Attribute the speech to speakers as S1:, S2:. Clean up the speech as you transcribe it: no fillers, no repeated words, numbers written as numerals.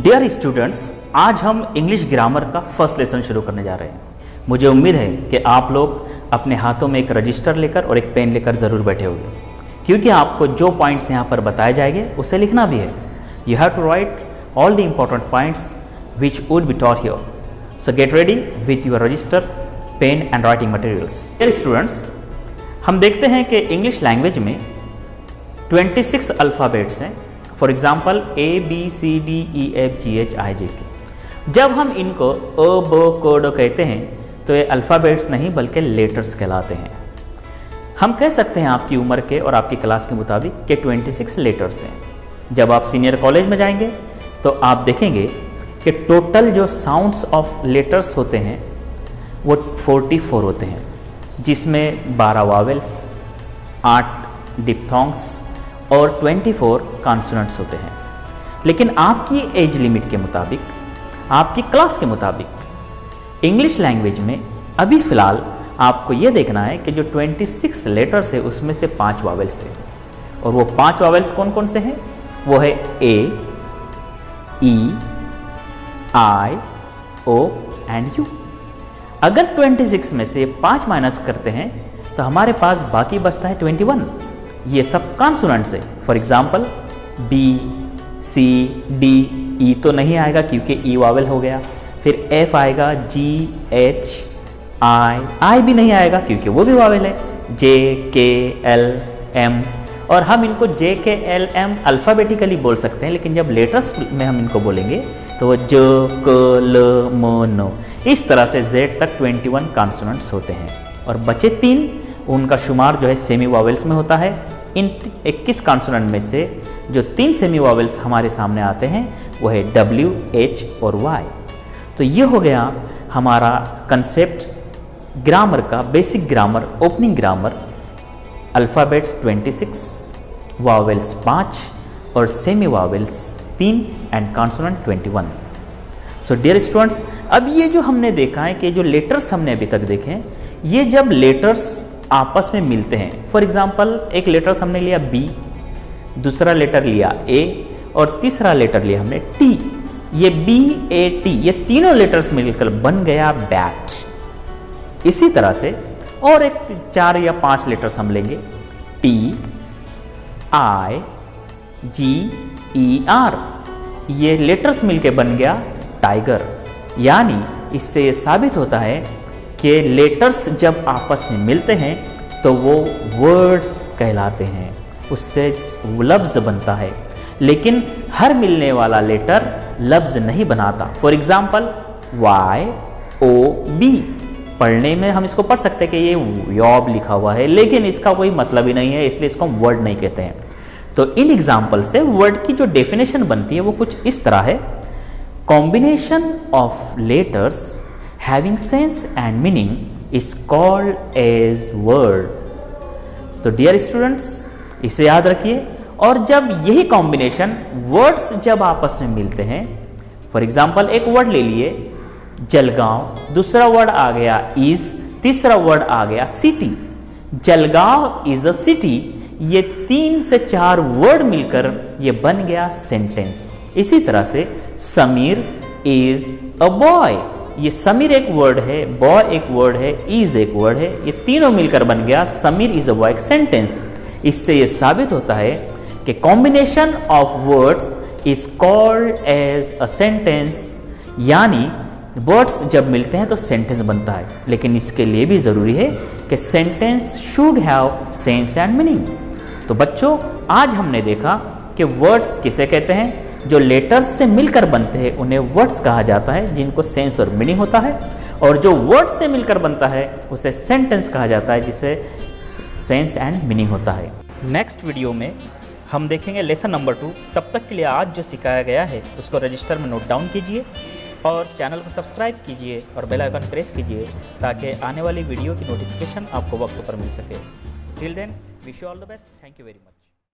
S1: Dear students, आज हम English grammar का फर्स्ट लेसन शुरू करने जा रहे हैं। मुझे उम्मीद है कि आप लोग अपने हाथों में एक रजिस्टर लेकर और एक पेन लेकर ज़रूर बैठे होंगे, क्योंकि आपको जो पॉइंट्स यहाँ पर बताए जाएंगे उसे लिखना भी है। You have to write all the important points which would be taught here. So get ready with your register, pen and writing materials. Dear students, हम देखते हैं कि इंग्लिश लैंग्वेज में 26 अल्फ़ाबेट्स हैं। For example ABCDEFGHIJK। जब हम इनको अ ब क ड कहते हैं तो ये अल्फ़ाबेट्स नहीं बल्कि लेटर्स कहलाते हैं। हम कह सकते हैं आपकी उम्र के और आपकी क्लास के मुताबिक कि 26 लेटर्स हैं। जब आप सीनियर कॉलेज में जाएंगे तो आप देखेंगे कि टोटल जो साउंड्स ऑफ लेटर्स होते हैं वो 44 होते हैं, जिसमें 12 वावेल्स, 8 डिप्थोंग्स और 24 कॉन्सोनेंट्स होते हैं। लेकिन आपकी एज लिमिट के मुताबिक, आपकी क्लास के मुताबिक इंग्लिश लैंग्वेज में अभी फ़िलहाल आपको ये देखना है कि जो 26 लेटर्स है उसमें से 5 वावेल्स है। और वो 5 वावेल्स कौन कौन से हैं? वो है A, E, I, O and U। अगर 26 में से 5 माइनस करते हैं तो हमारे पास बाकी बचता है 21। ये सब कॉन्सोनेंट्स है। For example B, C, D, E तो नहीं आएगा क्योंकि E वावेल हो गया। फिर F आएगा, G, H, I भी नहीं आएगा क्योंकि वो भी वावेल है। J, K, L, M। और हम इनको J, K, L, M alphabetically बोल सकते हैं, लेकिन जब लेटर्स में हम इनको बोलेंगे तो वो J, K, L, M, N। इस तरह से Z तक 21 कॉन्सोनेंट्स होते हैं और बचे 3 उनका शुमार जो है सेमी वावेल्स में होता है। इन 21 कॉन्सोनेंट में से जो 3 सेमी वावेल्स हमारे सामने आते हैं वो है W, H और Y। तो ये हो गया हमारा कंसेप्ट ग्रामर का, basic grammar, opening grammar. Alphabets 26, vowels 5 और semi vowels 3 and consonant 21। So dear students, अब ये जो हमने देखा है कि जो लेटर्स हमने अभी तक देखे हैं, ये जब लेटर्स आपस में मिलते हैं, फॉर एग्जांपल एक लेटर्स हमने लिया B, दूसरा लेटर लिया A और तीसरा लेटर लिया हमने T। ये B, A, T ये तीनों लेटर्स मिलकर बन गया बैट। इसी तरह से और एक 4 या 5 लेटर्स हम लेंगे T, I, G, E, R। ये लेटर्स मिलकर बन गया टाइगर। यानी इससे ये साबित होता है कि लेटर्स जब आपस में मिलते हैं तो वो वर्ड्स कहलाते हैं, उससे लफ्ज़ बनता है। लेकिन हर मिलने वाला लेटर लफ्ज़ नहीं बनाता। For example Y, O, B। पढ़ने में हम इसको पढ़ सकते हैं कि ये यॉब लिखा हुआ है, लेकिन इसका कोई मतलब ही नहीं है, इसलिए इसको हम वर्ड नहीं कहते हैं। तो इन एग्जाम्पल से वर्ड की जो डेफिनेशन बनती है वो कुछ इस तरह है: combination of letters having sense and meaning is called as word। तो डियर स्टूडेंट्स, इसे याद रखिए। और जब यही कॉम्बिनेशन वर्ड्स जब आपस में मिलते हैं, फॉर एग्जांपल एक वर्ड ले लिए जलगांव, दूसरा वर्ड आ गया इज, तीसरा वर्ड आ गया city. Jalgaon is a city, ये 3 से 4 वर्ड मिलकर ये बन गया सेंटेंस। इसी तरह से समीर इज अ बॉय, ये समीर एक वर्ड है, बॉय एक वर्ड है, इज एक वर्ड है, ये तीनों मिलकर बन गया समीर इज अ बॉय एक सेंटेंस। इससे ये साबित होता है कि combination of words is called as a sentence. यानी वर्ड्स जब मिलते हैं तो सेंटेंस बनता है, लेकिन इसके लिए भी ज़रूरी है कि sentence should have sense and meaning. तो बच्चों, आज हमने देखा कि वर्ड्स किसे कहते हैं। जो लेटर्स से मिलकर बनते हैं उन्हें वर्ड्स कहा जाता है, जिनको सेंस और मीनिंग होता है। और जो वर्ड्स से मिलकर बनता है उसे सेंटेंस कहा जाता है, जिसे सेंस एंड मीनिंग होता है। नेक्स्ट वीडियो में हम देखेंगे लेसन नंबर 2। तब तक के लिए आज जो सिखाया गया है उसको रजिस्टर में नोट डाउन कीजिए और चैनल को सब्सक्राइब कीजिए और बेल आइकन प्रेस कीजिए ताकि आने वाली वीडियो की नोटिफिकेशन आपको वक्त पर मिल सके। Till then, wish you all the best. Thank you very much.